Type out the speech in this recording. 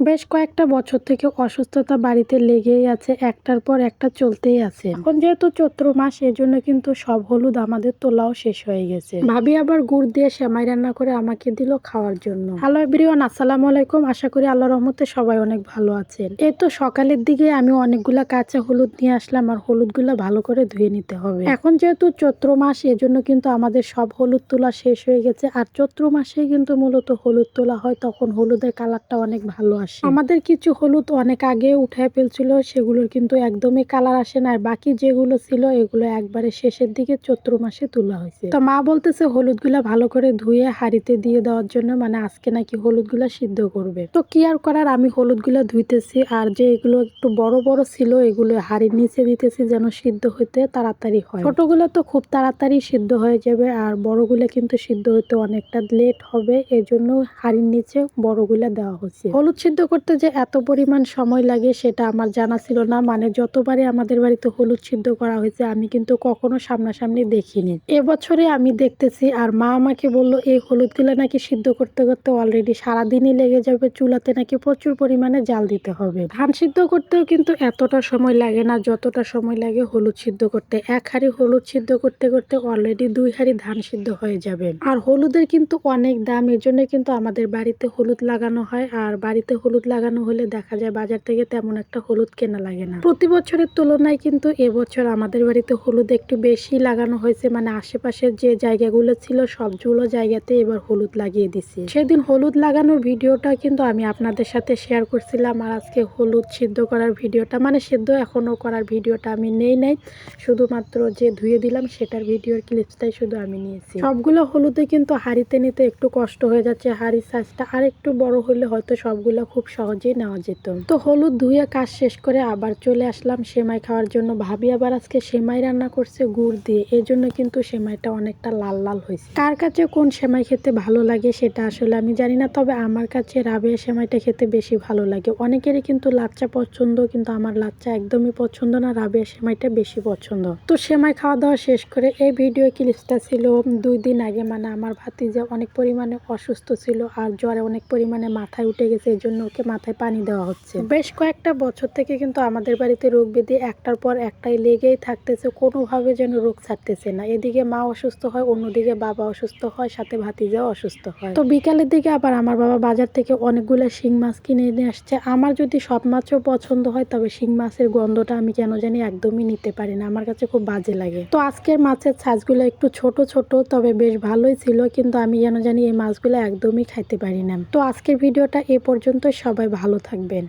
বেশ কয়েকটা বছর থেকে অসুস্থতা বাড়িতে লেগেই আছে, একটার পর একটা চলতেই আছে। এখন যেহেতু চৈত্র মাস, এজন্য কিন্তু সব হলুদ আমাদের তোলাও শেষ হয়ে গেছে। ভাবি আবার গুড় দিয়ে সেমাই রান্না করে আমাকে দিল খাওয়ার জন্য। হ্যালো এভরিওয়ান, আসসালামু আলাইকুম। আশা করি আল্লাহর রহমতে সবাই অনেক ভালো আছেন। এই তো সকালের দিকে আমি অনেকগুলা কাঁচা হলুদ নিয়ে আসলাম, আর হলুদগুলা ভালো করে ধুয়ে নিতে হবে। এখন যেহেতু চৈত্র মাস, এজন্য কিন্তু আমাদের সব হলুদ তোলা শেষ হয়ে গেছে। আর চৈত্র মাসেই কিন্তু মূলত হলুদ তোলা হয়, তখন হলুদের কালারটা অনেক ভালো আসে। আমাদের কিছু হলুদ অনেক আগে উঠায় ফেলছিল, সেগুলোর কিন্তু একদমই কালার আসে না। আর বাকি যেগুলো ছিল এগুলো একবারে শেষের দিকে চৈত্র মাসে তোলা হয়েছে। তো মা বলতেছে হলুদগুলা ভালো করে ধুয়ে হাঁড়িতে দিয়ে দেওয়ার জন্য, মানে আজকে নাকি হলুদগুলা সিদ্ধ করবে। তো কি আর করার, আমি হলুদগুলা ধুইতেছি, আর যে এগুলো একটু বড় বড় ছিল এগুলো হাঁড়ির নিচে দিতেছি যেন সিদ্ধ হইতে তাড়াতাড়ি হয়। ছোটগুলো তো খুব তাড়াতাড়ি সিদ্ধ হয়ে যাবে, আর বড়গুলো কিন্তু সিদ্ধ হইতে অনেকটা লেট হবে, এজন্য হাঁড়ির নিচে বড়গুলা দেওয়া হচ্ছে। হলুদ সিদ্ধ করতে যে এত পরিমাণ সময় লাগে সেটা আমার জানা ছিল না। মানে যতবারই আমাদের বাড়িতে হলুদ সিদ্ধ করা হয়েছে আমি কিন্তু কখনো সামনাসামনি দেখিনি। এবছরে আমি দেখতেছি, আর মা আমাকে বলল এই হলুদগুলো নাকি সিদ্ধ করতে করতে অলরেডি সারাদিনই লেগে যাবে, চুলাতে নাকি প্রচুর পরিমাণে জাল দিতে হবে। ধান সিদ্ধ করতেও কিন্তু এতটা সময় লাগে না যতটা সময় লাগে হলুদ সিদ্ধ করতে। এক হাঁড়ি হলুদ সিদ্ধ করতে করতে অলরেডি 2 হাঁড়ি ধান সিদ্ধ হয়ে যাবে। আর হলুদের কিন্তু অনেক দাম, এর জন্য কিন্তু আমাদের বাড়িতে হলুদ লাগানো হয়। আর বাড়িতে হলুদ লাগানো হলে দেখা যায় বাজার থেকে তেমন একটা হলুদ কেনা লাগে না। প্রতি বছরের তুলনায় কিন্তু এবছর আমাদের বাড়িতে হলুদ একটু বেশি লাগানো হয়েছে। মানে আশেপাশের যে জায়গাগুলো ছিল সবগুলো জায়গাতে এবার হলুদ লাগিয়ে দিছি। সেদিন হলুদ লাগানোর ভিডিওটা কিন্তু আমি আপনাদের সাথে শেয়ার করছিলাম, আর আজকে হলুদ সিদ্ধ করার ভিডিওটা, মানে সিদ্ধ এখনো করার ভিডিওটা আমি নেই নাই, শুধুমাত্র যে ধুয়ে দিলাম সেটার ভিডিওর ক্লিপসটাই শুধু আমি নিয়েছি। সবগুলো হলুদে কিন্তু হাঁড়িতে নিতে একটু কষ্ট হয়ে যাচ্ছে, হাঁড়ির সাইজটা আর একটু বড় হলে হয়তো সবগুলো খুব সহজেই নেওয়া যেত। তো হলুদ ধুয়ে কাজ শেষ করে আবার চলে আসলাম সেমাই খাওয়ার জন্য। ভাবি আবার আজকে সেমাই রান্না করছে গুড় দিয়ে, এই জন্য কিন্তু সেমাইটা অনেকটা লাল লাল হয়েছে। কার কাছে কোন সেমাই খেতে ভালো লাগে সেটা আসলে আমি জানি না, তবে আমার কাছে রাবেয়া সেমাইটা খেতে বেশি ভালো লাগে। অনেকেরই কিন্তু লাচ্চা পছন্দ, কিন্তু আমার লাচ্চা একদমই পছন্দ না, রাবেয়া সেমাইটা বেশি পছন্দ। তো সেমাই খাওয়া দাওয়া শেষ করে এই ভিডিও ক্লিপসটা ছিল 2 দিন আগে। মানে আমার ভাতিজা অনেক পরিমাণে অসুস্থ ছিল, আর জ্বরে অনেক পরিমাণে মাথায় উঠে গেছে, এই জন্য ওকে মাথায় পানি দেওয়া হচ্ছে। বেশ কয়েকটা বছর থেকে কিন্তু আমাদের বাড়িতে রোগ ব্যাধি একটার পর একটাই লেগেই থাকতেছে, কোনোভাবে যেন রোগ ছাড়তেছে না। এদিকে মা অসুস্থ হয়, অন্যদিকে বাবা অসুস্থ হয়, সাথে ভাতিজাও অসুস্থ হয়। তো বিকালের দিকে আবার আমার বাবা বাজার থেকে অনেকগুলো শিং মাছ কিনে নিয়ে আসছে। আমার যদি সব মাছও পছন্দ হয়, তবে শিং মাছের গন্ধটা আমি কেন জানি একদমই নিতে পারি না, আমার কাছে খুব বাজে লাগে। তো আজকের মাছের সাইজগুলো একটু ছোট ছোট, তবে বেশ ভালোই ছিল, কিন্তু আমি কেন জানি এই মাছগুলো একদমই খাইতে পারি না। তো আজকের ভিডিওটা এ পর্যন্ত, সবাই ভালো থাকবেন।